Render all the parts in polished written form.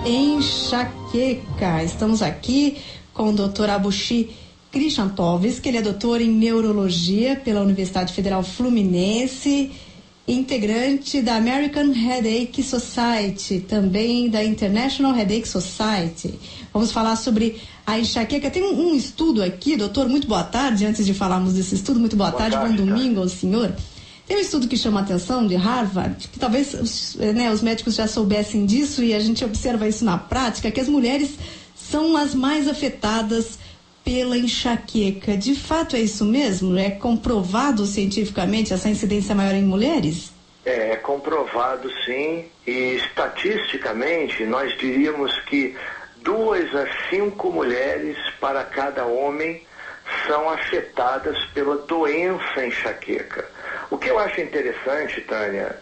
Enxaqueca. Estamos aqui com o Dr. Abushi Krishnantovski, ele é doutor em neurologia pela Universidade Federal Fluminense, integrante da American Headache Society, também da International Headache Society. Vamos falar sobre a enxaqueca. Tem um estudo aqui, doutor, muito boa tarde, antes de falarmos desse estudo, muito boa tarde, bom domingo ao senhor. Tem um estudo que chama a atenção, de Harvard, que talvez os médicos já soubessem disso e a gente observa isso na prática, que as mulheres são as mais afetadas pela enxaqueca. De fato é isso mesmo? É comprovado cientificamente essa incidência maior em mulheres? É comprovado sim, e estatisticamente nós diríamos que 2 a 5 mulheres para cada homem são afetadas pela doença enxaqueca. O que eu acho interessante, Tânia,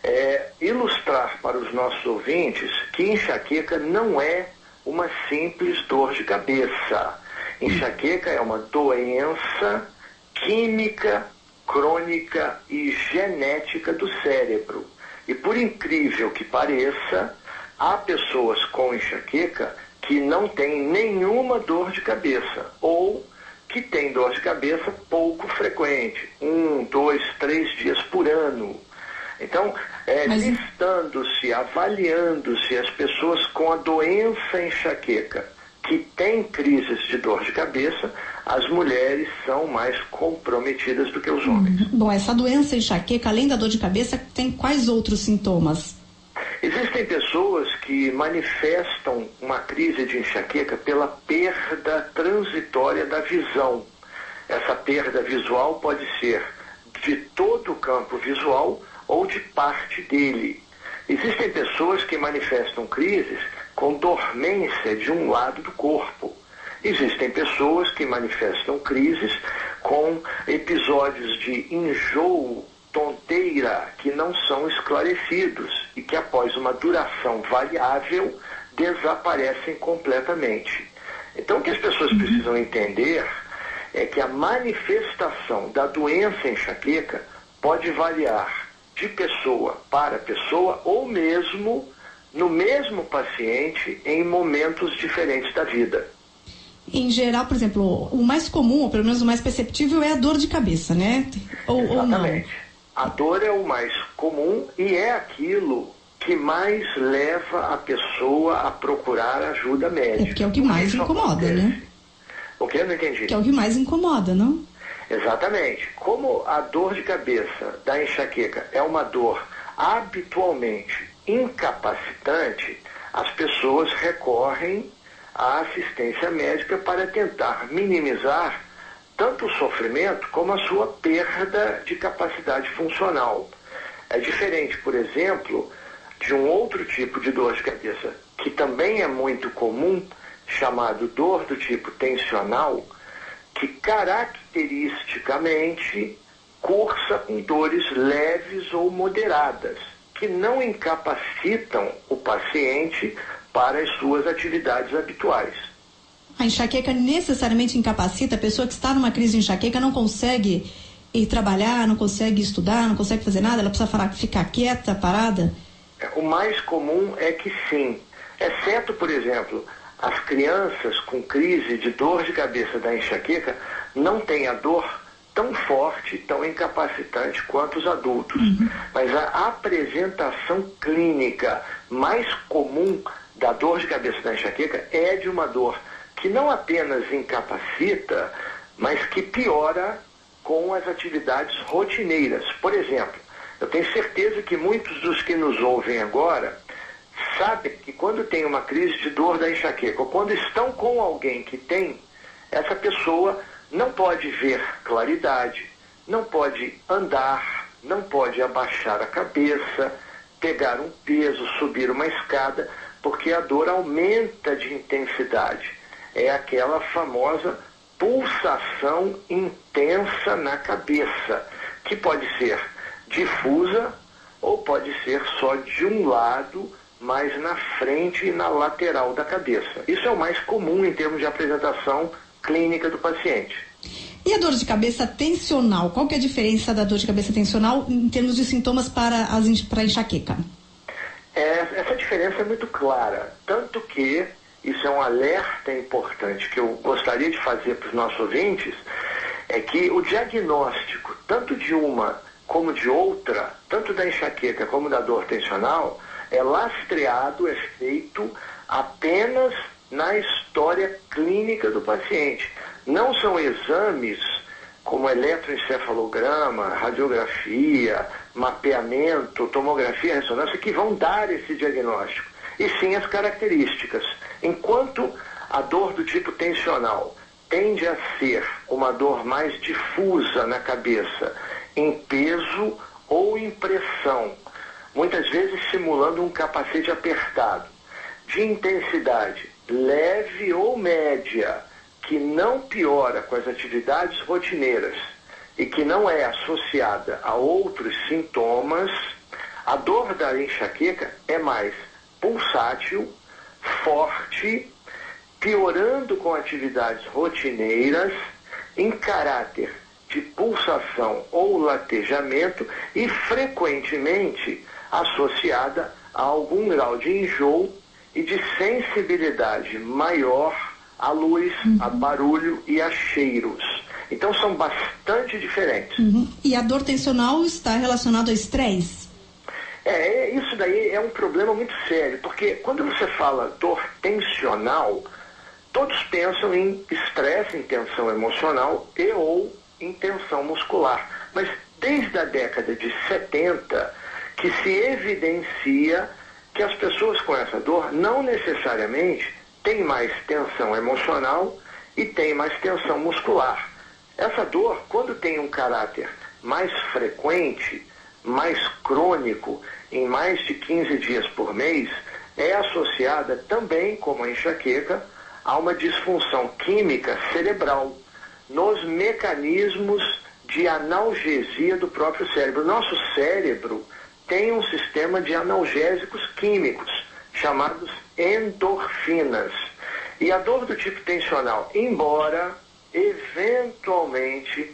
é ilustrar para os nossos ouvintes que enxaqueca não é uma simples dor de cabeça. Enxaqueca é uma doença química, crônica e genética do cérebro. E por incrível que pareça, há pessoas com enxaqueca que não têm nenhuma dor de cabeça ou que têm dor de cabeça pouco frequente, 1, 2, 3 dias por ano. Então, listando-se, avaliando-se as pessoas com a doença enxaqueca que têm crises de dor de cabeça, as mulheres são mais comprometidas do que os homens. Bom, essa doença enxaqueca, além da dor de cabeça, tem quais outros sintomas? Existem pessoas que manifestam uma crise de enxaqueca pela perda transitória da visão. Essa perda visual pode ser de todo o campo visual ou de parte dele. Existem pessoas que manifestam crises com dormência de um lado do corpo. Existem pessoas que manifestam crises com episódios de enjoo, tonteira, que não são esclarecidos e que após uma duração variável desaparecem completamente. Então o que as pessoas precisam entender é que a manifestação da doença enxaqueca pode variar de pessoa para pessoa ou mesmo no mesmo paciente em momentos diferentes da vida. Em geral, por exemplo, o mais comum, ou pelo menos o mais perceptível, é a dor de cabeça, né? Exatamente. A dor é o mais comum e é aquilo que mais leva a pessoa a procurar ajuda médica. É porque é o que mais incomoda, né? O que? Eu não entendi. Que é o que mais incomoda, não? Exatamente. Como a dor de cabeça da enxaqueca é uma dor habitualmente incapacitante, as pessoas recorrem à assistência médica para tentar minimizar tanto o sofrimento como a sua perda de capacidade funcional. É diferente, por exemplo, de um outro tipo de dor de cabeça, que também é muito comum, chamado dor do tipo tensional, que caracteristicamente cursa com dores leves ou moderadas, que não incapacitam o paciente para as suas atividades habituais. A enxaqueca necessariamente incapacita? A pessoa que está numa crise de enxaqueca não consegue ir trabalhar, não consegue estudar, não consegue fazer nada? Ela precisa ficar quieta, parada? O mais comum é que sim, exceto, por exemplo, as crianças com crise de dor de cabeça da enxaqueca não têm a dor tão forte, tão incapacitante quanto os adultos. Mas a apresentação clínica mais comum da dor de cabeça da enxaqueca é de uma dor que não apenas incapacita, mas que piora com as atividades rotineiras. Por exemplo, eu tenho certeza que muitos dos que nos ouvem agora sabem que quando tem uma crise de dor da enxaqueca, ou quando estão com alguém que tem, essa pessoa não pode ver claridade, não pode andar, não pode abaixar a cabeça, pegar um peso, subir uma escada, porque a dor aumenta de intensidade. É aquela famosa pulsação intensa na cabeça, que pode ser difusa ou pode ser só de um lado, mais na frente e na lateral da cabeça. Isso é o mais comum em termos de apresentação clínica do paciente. E a dor de cabeça tensional? Qual que é a diferença da dor de cabeça tensional em termos de sintomas para a enxaqueca? Essa diferença é muito clara, tanto que isso é um alerta importante que eu gostaria de fazer para os nossos ouvintes, é que o diagnóstico, tanto de uma como de outra, tanto da enxaqueca como da dor tensional, é lastreado, é feito apenas na história clínica do paciente. Não são exames como eletroencefalograma, radiografia, mapeamento, tomografia, ressonância, que vão dar esse diagnóstico, e sim as características. Enquanto a dor do tipo tensional tende a ser uma dor mais difusa na cabeça, em peso ou em pressão, muitas vezes simulando um capacete apertado, de intensidade leve ou média, que não piora com as atividades rotineiras e que não é associada a outros sintomas, a dor da enxaqueca é mais pulsátil, forte, piorando com atividades rotineiras, em caráter de pulsação ou latejamento e frequentemente associada a algum grau de enjoo e de sensibilidade maior a luz, a barulho e a cheiros. Então são bastante diferentes. E a dor tensional está relacionada ao estresse? Isso daí é um problema muito sério, porque quando você fala dor tensional, todos pensam em estresse, em tensão emocional e ou em tensão muscular. Mas desde a década de 70 que se evidencia que as pessoas com essa dor não necessariamente têm mais tensão emocional e têm mais tensão muscular. Essa dor, quando tem um caráter mais frequente, mais crônico, em mais de 15 dias por mês, é associada também, como a enxaqueca, a uma disfunção química cerebral, nos mecanismos de analgesia do próprio cérebro. Nosso cérebro tem um sistema de analgésicos químicos, chamados endorfinas. E a dor do tipo tensional, embora eventualmente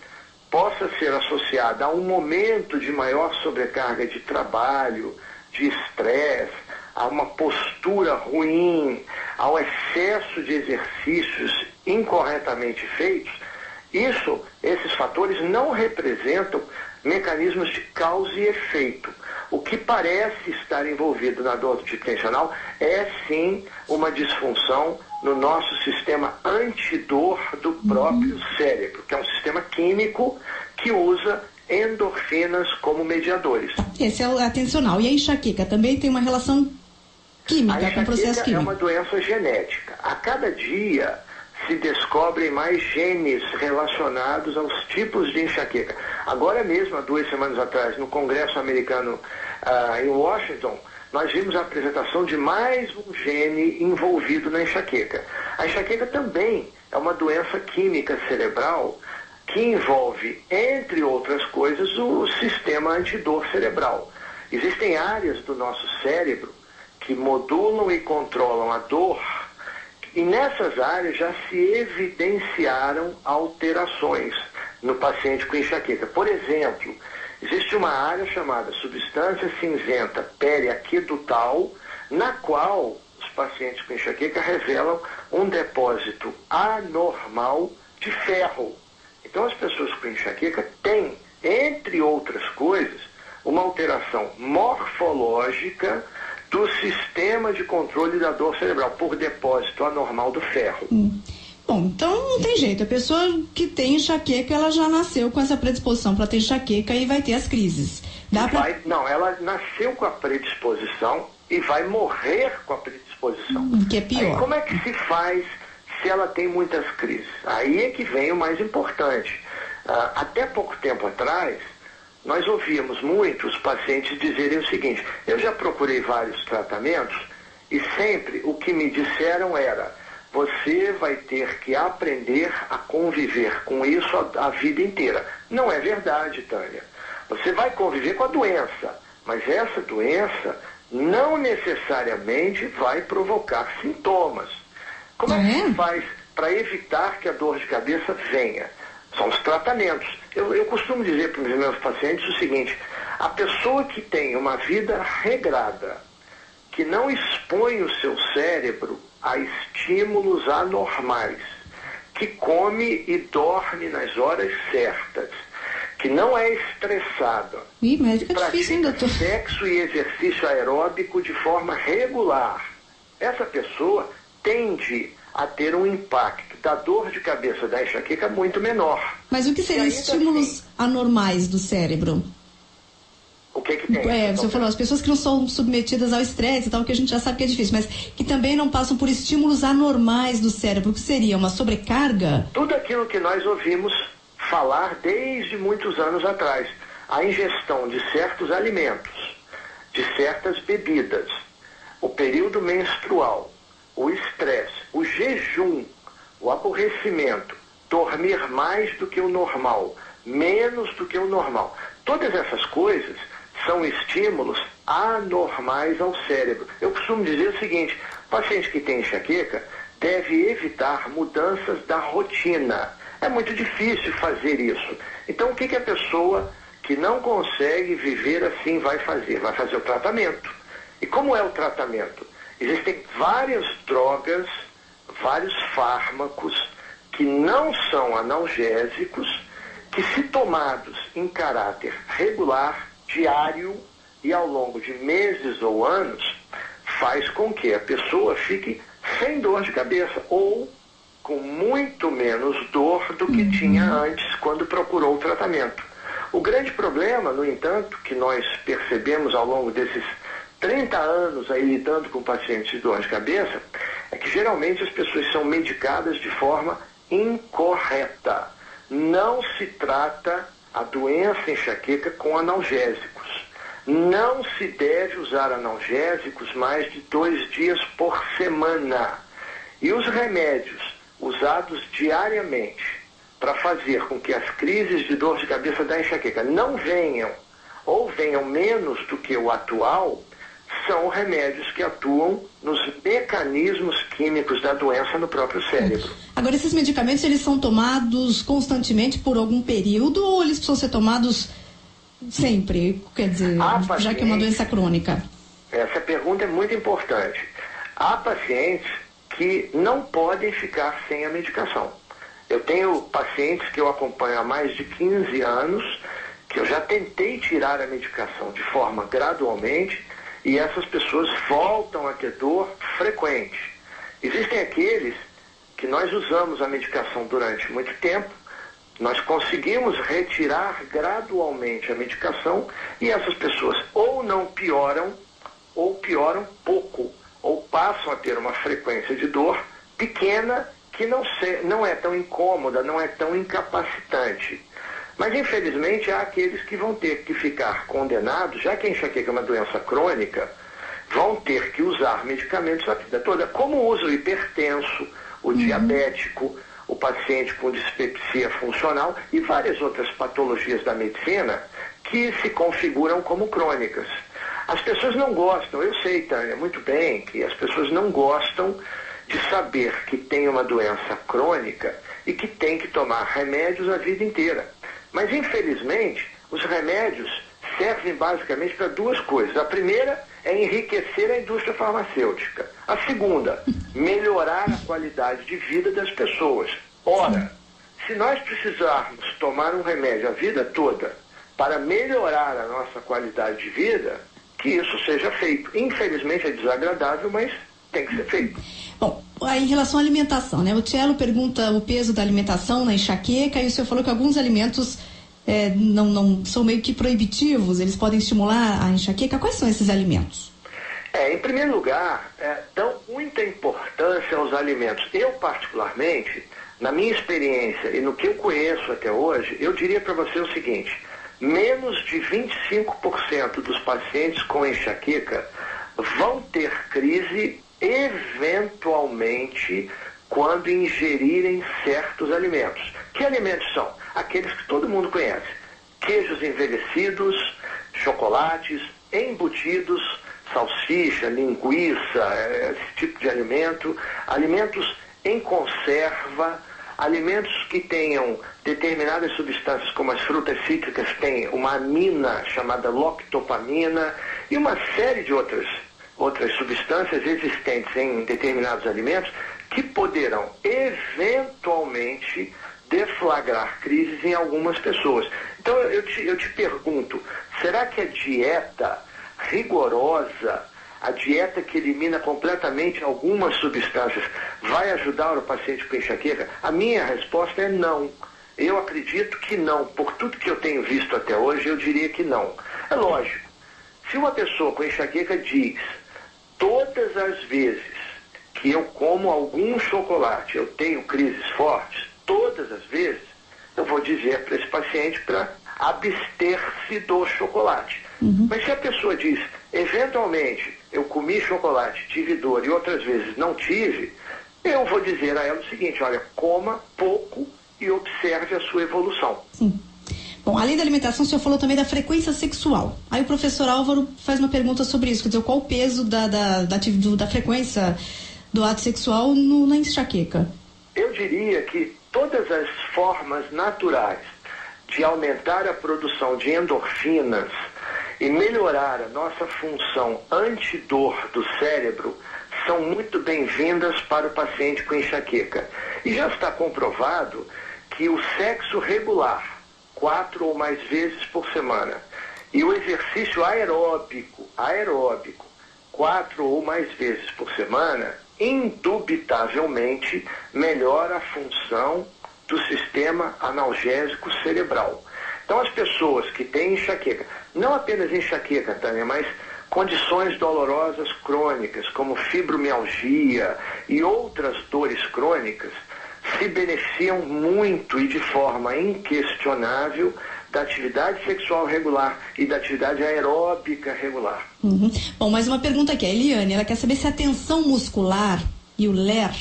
possa ser associada a um momento de maior sobrecarga de trabalho, de estresse, a uma postura ruim, ao excesso de exercícios incorretamente feitos, esses fatores não representam mecanismos de causa e efeito. O que parece estar envolvido na dor do tipo tensional é sim uma disfunção no nosso sistema antidor do próprio cérebro, que é um sistema químico que usa endorfinas como mediadores. Esse é o tensional. E a enxaqueca também tem uma relação química com o processo químico? É uma doença genética. A cada dia se descobrem mais genes relacionados aos tipos de enxaqueca. Agora mesmo, há 2 semanas atrás, no Congresso americano em Washington, nós vimos a apresentação de mais um gene envolvido na enxaqueca. A enxaqueca também é uma doença química cerebral que envolve, entre outras coisas, o sistema antidor cerebral. Existem áreas do nosso cérebro que modulam e controlam a dor, e nessas áreas já se evidenciaram alterações no paciente com enxaqueca. Por exemplo, existe uma área chamada substância cinzenta periaquedutal, na qual os pacientes com enxaqueca revelam um depósito anormal de ferro. Então as pessoas com enxaqueca têm, entre outras coisas, uma alteração morfológica do sistema de controle da dor cerebral por depósito anormal do ferro. Bom, então não tem jeito. A pessoa que tem enxaqueca, ela já nasceu com essa predisposição para ter enxaqueca e vai ter as crises. Não, ela nasceu com a predisposição e vai morrer com a predisposição. Que é pior. Aí, como é que se faz se ela tem muitas crises? Aí é que vem o mais importante. Até pouco tempo atrás, nós ouvíamos muitos pacientes dizerem o seguinte: eu já procurei vários tratamentos e sempre o que me disseram era: você vai ter que aprender a conviver com isso a vida inteira. Não é verdade, Tânia. Você vai conviver com a doença, mas essa doença não necessariamente vai provocar sintomas. Como é que se faz para evitar que a dor de cabeça venha? São os tratamentos. Eu costumo dizer para os meus pacientes o seguinte: a pessoa que tem uma vida regrada, que não expõe o seu cérebro a estímulos anormais, que come e dorme nas horas certas, que não é estressado, mas que pratica sexo e exercício aeróbico de forma regular, essa pessoa tende a ter um impacto da dor de cabeça, da enxaqueca muito menor. Mas o que seriam estímulos anormais do cérebro? O que tem? Você falou, as pessoas que não são submetidas ao estresse e tal, que a gente já sabe que é difícil, mas que também não passam por estímulos anormais do cérebro, o que seria? Uma sobrecarga? Tudo aquilo que nós ouvimos falar desde muitos anos atrás. A ingestão de certos alimentos, de certas bebidas, o período menstrual, o estresse, o jejum, o aborrecimento, dormir mais do que o normal, menos do que o normal. Todas essas coisas são estímulos anormais ao cérebro. Eu costumo dizer o seguinte: o paciente que tem enxaqueca deve evitar mudanças da rotina. É muito difícil fazer isso. Então, o que a pessoa que não consegue viver assim vai fazer? Vai fazer o tratamento. E como é o tratamento? Existem várias drogas, vários fármacos que não são analgésicos, que, se tomados em caráter regular, diário e ao longo de meses ou anos, faz com que a pessoa fique sem dor de cabeça ou com muito menos dor do que tinha antes quando procurou o tratamento. O grande problema, no entanto, que nós percebemos ao longo desses 30 anos aí lidando com pacientes de dor de cabeça, é que geralmente as pessoas são medicadas de forma incorreta. Não se trata a doença enxaqueca com analgésicos. Não se deve usar analgésicos mais de 2 dias por semana. E os remédios usados diariamente para fazer com que as crises de dor de cabeça da enxaqueca não venham ou venham menos do que o atual, são remédios que atuam nos mecanismos químicos da doença no próprio cérebro. Agora, esses medicamentos, eles são tomados constantemente por algum período ou eles precisam ser tomados sempre? Quer dizer, já que é uma doença crônica. Essa pergunta é muito importante. Há pacientes que não podem ficar sem a medicação. Eu tenho pacientes que eu acompanho há mais de 15 anos, que eu já tentei tirar a medicação de forma gradualmente, e essas pessoas voltam a ter dor frequente. Existem aqueles que nós usamos a medicação durante muito tempo, nós conseguimos retirar gradualmente a medicação e essas pessoas ou não pioram, ou pioram pouco, ou passam a ter uma frequência de dor pequena que não é tão incômoda, não é tão incapacitante. Mas, infelizmente, há aqueles que vão ter que ficar condenados, já que a enxaqueca é uma doença crônica, vão ter que usar medicamentos a vida toda, como usa o hipertenso, o diabético, o paciente com dispepsia funcional e várias outras patologias da medicina que se configuram como crônicas. As pessoas não gostam, eu sei, Tânia, muito bem, que as pessoas não gostam de saber que tem uma doença crônica e que tem que tomar remédios a vida inteira. Mas, infelizmente, os remédios servem basicamente para 2 coisas. A primeira é enriquecer a indústria farmacêutica. A segunda, melhorar a qualidade de vida das pessoas. Ora, se nós precisarmos tomar um remédio a vida toda para melhorar a nossa qualidade de vida, que isso seja feito. Infelizmente é desagradável, mas tem que ser feito. Bom, em relação à alimentação, né? O Tielo pergunta o peso da alimentação na enxaqueca e o senhor falou que alguns alimentos não são meio que proibitivos, eles podem estimular a enxaqueca. Quais são esses alimentos? Em primeiro lugar, dão muita importância aos alimentos. Eu, particularmente, na minha experiência e no que eu conheço até hoje, eu diria para você o seguinte: menos de 25% dos pacientes com enxaqueca vão ter crise eventualmente quando ingerirem certos alimentos. Que alimentos são? Aqueles que todo mundo conhece: queijos envelhecidos, chocolates, embutidos, salsicha, linguiça, esse tipo de alimento, alimentos em conserva, alimentos que tenham determinadas substâncias, como as frutas cítricas têm uma amina chamada lactopamina e uma série de outras outras substâncias existentes em determinados alimentos que poderão eventualmente deflagrar crises em algumas pessoas. Então eu te pergunto, será que a dieta rigorosa, a dieta que elimina completamente algumas substâncias, vai ajudar o paciente com enxaqueca? A minha resposta é não. Eu acredito que não. Por tudo que eu tenho visto até hoje, eu diria que não. É lógico, se uma pessoa com enxaqueca diz, todas as vezes que eu como algum chocolate, eu tenho crises fortes, todas as vezes, eu vou dizer para esse paciente para abster-se do chocolate. Mas se a pessoa diz, eventualmente, eu comi chocolate, tive dor e outras vezes não tive, eu vou dizer a ela o seguinte, olha, coma pouco e observe a sua evolução. Sim. Bom, além da alimentação, o senhor falou também da frequência sexual. Aí o professor Álvaro faz uma pergunta sobre isso, quer dizer, qual o peso da frequência do ato sexual na enxaqueca? Eu diria que todas as formas naturais de aumentar a produção de endorfinas e melhorar a nossa função antidor do cérebro são muito bem-vindas para o paciente com enxaqueca. E já está comprovado que o sexo regular, 4 ou mais vezes por semana, e o exercício aeróbico, 4 ou mais vezes por semana, indubitavelmente melhora a função do sistema analgésico cerebral. Então as pessoas que têm enxaqueca, não apenas enxaqueca, Tânia, mas condições dolorosas crônicas, como fibromialgia e outras dores crônicas, se beneficiam muito e de forma inquestionável da atividade sexual regular e da atividade aeróbica regular. Bom, mais uma pergunta aqui. A Eliane, ela quer saber se a tensão muscular e o LER,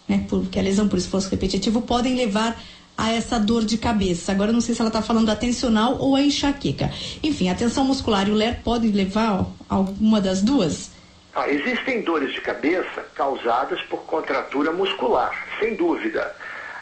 né, porque a lesão por esforço repetitivo, podem levar a essa dor de cabeça. Agora eu não sei se ela está falando da tensional ou a enxaqueca. Enfim, a tensão muscular e o LER podem levar a alguma das duas? Existem dores de cabeça causadas por contratura muscular, sem dúvida.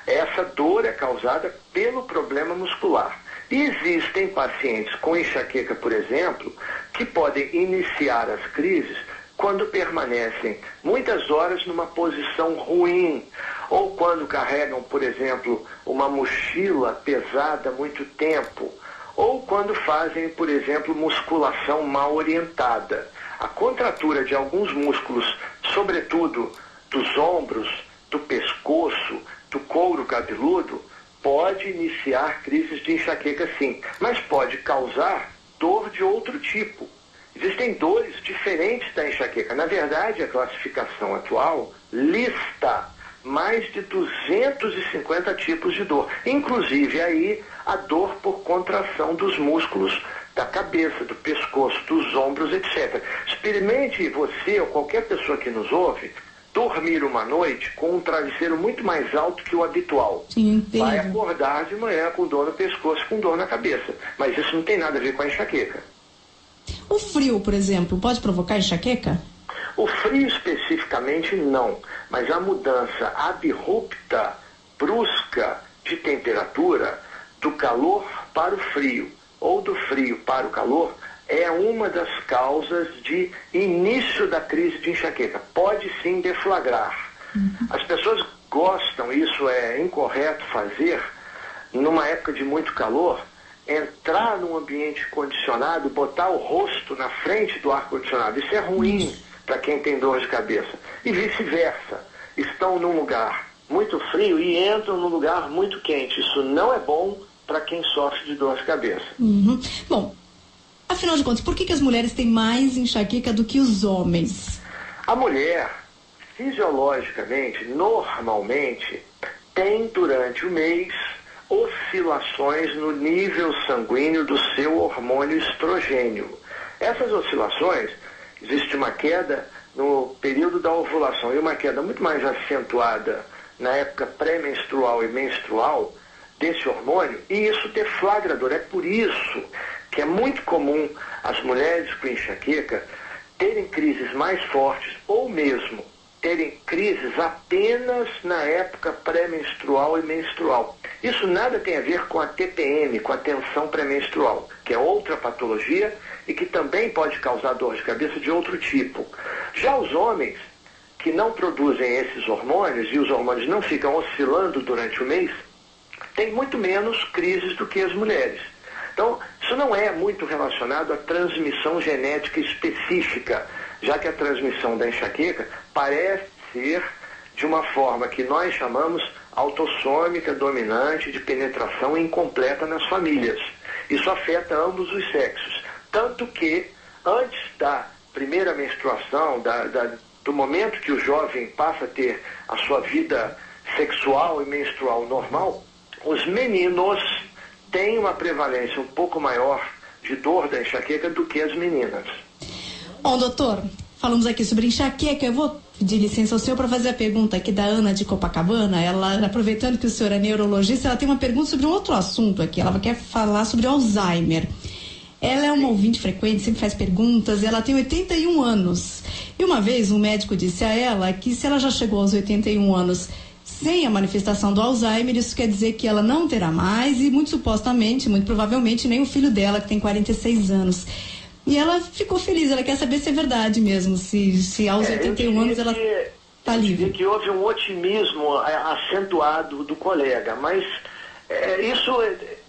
Essa dor é causada pelo problema muscular. E existem pacientes com enxaqueca, por exemplo, que podem iniciar as crises quando permanecem muitas horas numa posição ruim, ou quando carregam, por exemplo, uma mochila pesada há muito tempo, ou quando fazem, por exemplo, musculação mal orientada. A contratura de alguns músculos, sobretudo dos ombros, do pescoço, do couro cabeludo, pode iniciar crises de enxaqueca sim, mas pode causar dor de outro tipo. Existem dores diferentes da enxaqueca. Na verdade, a classificação atual lista mais de 250 tipos de dor, inclusive aí a dor por contração dos músculos da cabeça, do pescoço, dos ombros, etc. Experimente você ou qualquer pessoa que nos ouve dormir uma noite com um travesseiro muito mais alto que o habitual. Sim, vai acordar de manhã com dor no pescoço, com dor na cabeça. Mas isso não tem nada a ver com a enxaqueca. O frio, por exemplo, pode provocar enxaqueca? O frio especificamente não, mas a mudança abrupta, brusca de temperatura, do calor para o frio, ou do frio para o calor, é uma das causas de início da crise de enxaqueca. Pode sim deflagrar. As pessoas gostam, isso é incorreto fazer, numa época de muito calor, entrar num ambiente condicionado, botar o rosto na frente do ar-condicionado. Isso é ruim para quem tem dor de cabeça. E vice-versa. Estão num lugar muito frio e entram num lugar muito quente. Isso não é bom para quem sofre de dor de cabeça. Bom, afinal de contas, por que as mulheres têm mais enxaqueca do que os homens? A mulher, fisiologicamente, normalmente, tem durante o mês oscilações no nível sanguíneo do seu hormônio estrogênio. Essas oscilações, existe uma queda no período da ovulação e uma queda muito mais acentuada na época pré-menstrual e menstrual desse hormônio, e isso deflagra dor. É por isso que é muito comum as mulheres com enxaqueca terem crises mais fortes ou mesmo terem crises apenas na época pré-menstrual e menstrual. Isso nada tem a ver com a TPM, com a tensão pré-menstrual, que é outra patologia e que também pode causar dor de cabeça de outro tipo. Já os homens que não produzem esses hormônios e os hormônios não ficam oscilando durante o mês, têm muito menos crises do que as mulheres. Então, isso não é muito relacionado à transmissão genética específica, já que a transmissão da enxaqueca parece ser de uma forma que nós chamamos autossômica, dominante, de penetração incompleta nas famílias. Isso afeta ambos os sexos. Tanto que, antes da primeira menstruação, do momento que o jovem passa a ter a sua vida sexual e menstrual normal, os meninos têm uma prevalência um pouco maior de dor da enxaqueca do que as meninas. Bom, doutor, falamos aqui sobre enxaqueca. Eu vou pedir licença ao senhor para fazer a pergunta aqui da Ana de Copacabana. Ela, aproveitando que o senhor é neurologista, ela tem uma pergunta sobre um outro assunto aqui. Ela quer falar sobre Alzheimer. Ela é uma ouvinte frequente, sempre faz perguntas, ela tem 81 anos. E uma vez um médico disse a ela que se ela já chegou aos 81 anos sem a manifestação do Alzheimer, isso quer dizer que ela não terá mais e muito supostamente, muito provavelmente, nem o filho dela, que tem 46 anos. E ela ficou feliz, ela quer saber se é verdade mesmo, se aos 81 anos ela está livre. Que houve um otimismo acentuado do colega, mas isso,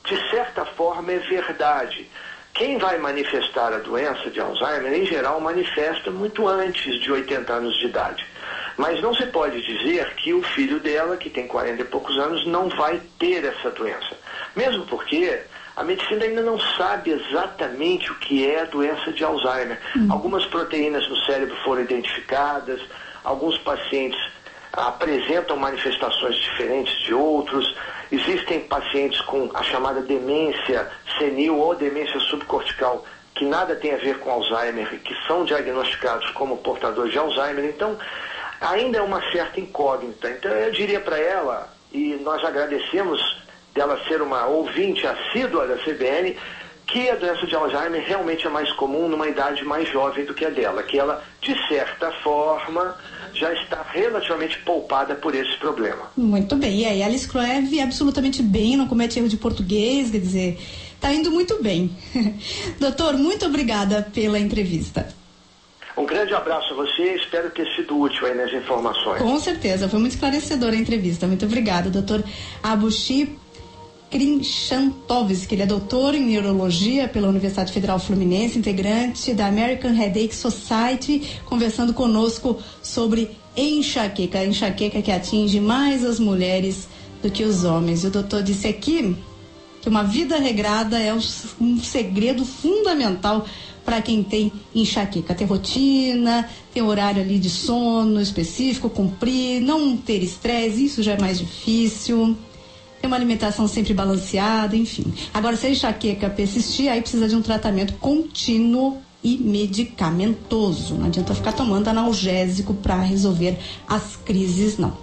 de certa forma, é verdade. Quem vai manifestar a doença de Alzheimer, em geral, manifesta muito antes de 80 anos de idade. Mas não se pode dizer que o filho dela, que tem 40 e poucos anos, não vai ter essa doença. Mesmo porque a medicina ainda não sabe exatamente o que é a doença de Alzheimer. Algumas proteínas no cérebro foram identificadas, alguns pacientes apresentam manifestações diferentes de outros. Existem pacientes com a chamada demência senil ou demência subcortical, que nada tem a ver com Alzheimer, que são diagnosticados como portadores de Alzheimer. Então, ainda é uma certa incógnita. Então, eu diria para ela, e nós agradecemos dela ser uma ouvinte assídua da CBN, que a doença de Alzheimer realmente é mais comum numa idade mais jovem do que a dela, que ela, de certa forma, já está relativamente poupada por esse problema. Muito bem. E aí, ela escreve absolutamente bem, não comete erro de português, quer dizer, está indo muito bem. Doutor, muito obrigada pela entrevista. Um grande abraço a você, espero ter sido útil aí nas informações. Com certeza, foi muito esclarecedora a entrevista. Muito obrigada, doutor Abushi Krishantovski, que ele é doutor em neurologia pela Universidade Federal Fluminense, integrante da American Headache Society, conversando conosco sobre enxaqueca, a enxaqueca que atinge mais as mulheres do que os homens. E o doutor disse aqui que uma vida regrada é um segredo fundamental para quem tem enxaqueca. Ter rotina, ter horário ali de sono específico, cumprir, não ter estresse, isso já é mais difícil. Ter uma alimentação sempre balanceada, enfim. Agora, se a enxaqueca persistir, aí precisa de um tratamento contínuo e medicamentoso. Não adianta ficar tomando analgésico para resolver as crises, não.